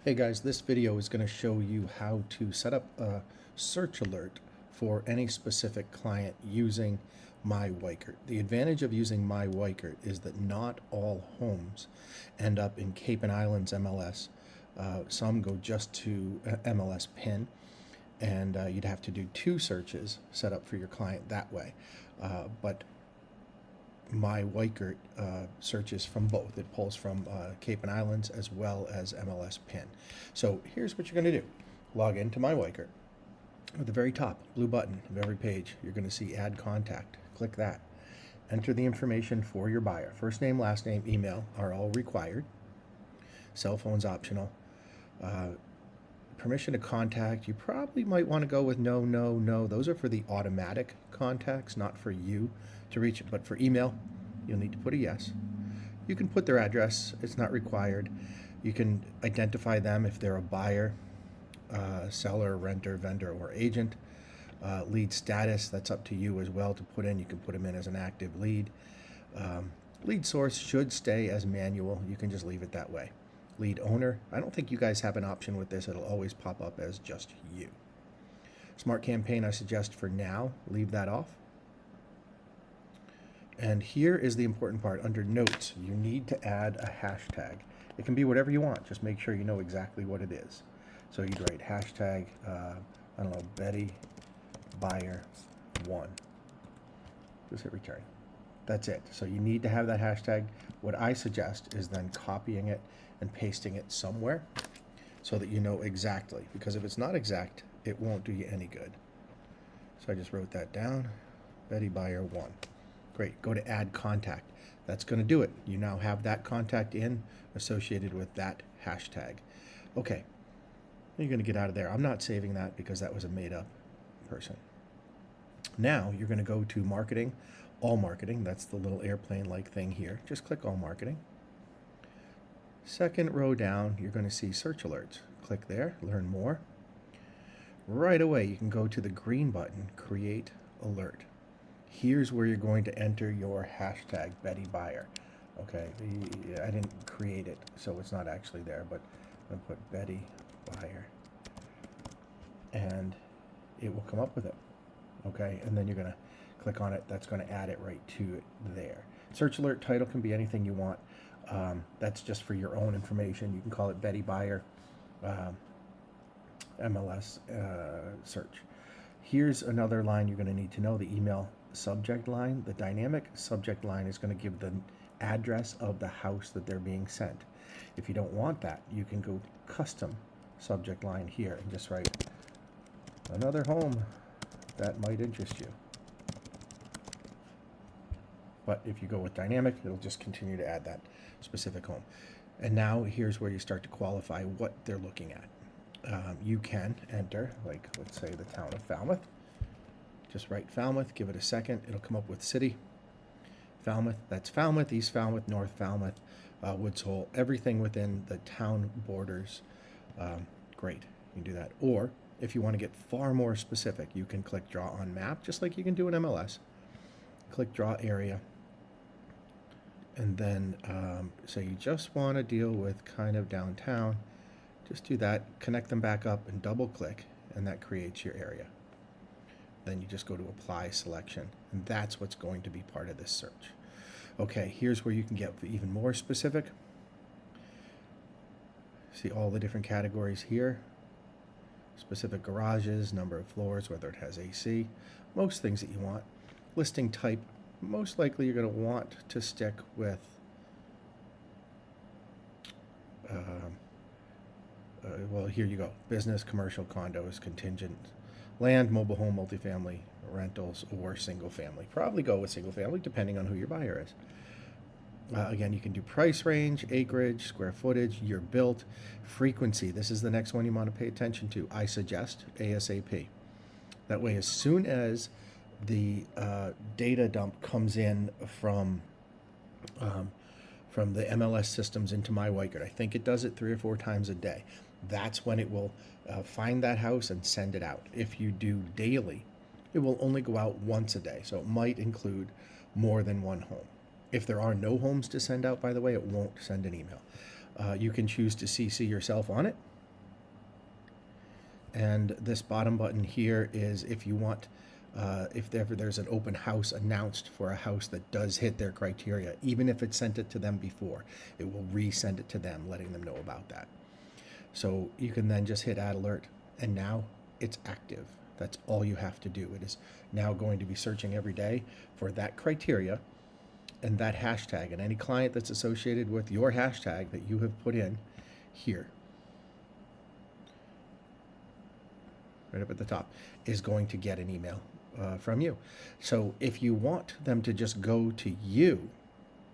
Hey guys, this video is going to show you how to set up a search alert for any specific client using myWeichert. The advantage of using myWeichert is that not all homes end up in Cape and Islands MLS. Some go just to MLSPIN, and you'd have to do two searches set up for your client that way. But myWeichert searches from both. It pulls from Cape and Islands as well as MLSPIN. So here's what you're going to do. Log into myWeichert. At the very top, blue button of every page, you're going to see Add Contact. Click that. Enter the information for your buyer. First name, last name, email are all required. Cell phone's optional. Permission to contact, you probably might want to go with no, no, no. Those are for the automatic contacts, not for you to reach it. But for email, you'll need to put a yes. You can put their address. It's not required. You can identify them if they're a buyer, seller, renter, vendor, or agent. Lead status, that's up to you as well to put in. You can put them in as an active lead. Lead source should stay as manual. You can just leave it that way. Lead owner, I don't think you guys have an option with this. It'll always pop up as just you. Smart campaign, I suggest for now, leave that off. And here is the important part. Under notes, you need to add a hashtag. It can be whatever you want. Just make sure you know exactly what it is. So you'd write hashtag, I don't know, Betty Buyer 1. Just hit return. That's it. So you need to have that hashtag. What I suggest is then copying it and pasting it somewhere so that you know exactly. Because if it's not exact, it won't do you any good. So I just wrote that down. Betty Buyer 1. Great. Go to Add Contact. That's going to do it. You now have that contact in associated with that hashtag. Okay. You're going to get out of there. I'm not saving that because that was a made-up person. Now you're going to go to Marketing, All Marketing. That's the little airplane-like thing here. Just click All Marketing. Second row down, you're going to see Search Alerts. Click there, learn more. Right away, you can go to the green button, Create Alert. Here's where you're going to enter your hashtag, Betty Buyer. Okay, I didn't create it, so it's not actually there, but I'm going to put Betty Buyer, and it will come up with it. Okay, and then you're going to click on it. That's going to add it right to it there. Search alert title can be anything you want. That's just for your own information. You can call it Betty Buyer MLS search. Here's another line you're going to need to know, the email subject line. The dynamic subject line is going to give the address of the house that they're being sent. If you don't want that, you can go custom subject line here and just write another home that might interest you. But if you go with dynamic, it'll just continue to add that specific home. And now here's where you start to qualify what they're looking at. You can enter, like, let's say the town of Falmouth. Just write Falmouth, give it a second. It'll come up with city. Falmouth, that's Falmouth, East Falmouth, North Falmouth, Woods Hole, everything within the town borders. Great, you can do that. Or if you want to get far more specific, you can click Draw on Map, just like you can do in MLS. Click Draw Area. And then, so you just want to deal with kind of downtown. Just do that, connect them back up and double click, and that creates your area. Then you just go to Apply Selection, and that's what's going to be part of this search. Okay, here's where you can get even more specific. See all the different categories here. Specific garages, number of floors, whether it has AC, most things that you want. Listing type, most likely you're going to want to stick with well, here you go. Business, commercial, condos, contingent, land, mobile home, multifamily, rentals, or single family. Probably go with single family depending on who your buyer is. Again, you can do price range, acreage, square footage, year built, frequency. This is the next one you want to pay attention to. I suggest ASAP. That way, as soon as the data dump comes in from the MLS systems into myWeichert, I think it does it 3 or 4 times a day. That's when it will find that house and send it out. If you do daily, it will only go out once a day, so it might include more than one home. If there are no homes to send out, by the way, it won't send an email. You can choose to CC yourself on it, And this bottom button here is if you want, if ever there's an open house announced for a house that does hit their criteria, even if it sent it to them before, it will resend it to them, letting them know about that. So you can then just hit add alert, and now it's active. That's all you have to do. It is now going to be searching every day for that criteria and that hashtag, and any client that's associated with your hashtag that you have put in here, right up at the top, is going to get an email from you. So if you want them to just go to you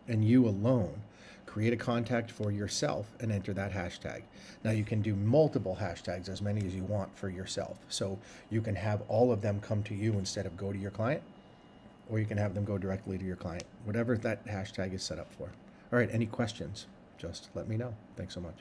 and you alone, create a contact for yourself and enter that hashtag. Now you can do multiple hashtags, as many as you want for yourself. So you can have all of them come to you instead of go to your client, or you can have them go directly to your client, whatever that hashtag is set up for. All right, any questions? Just let me know. Thanks so much.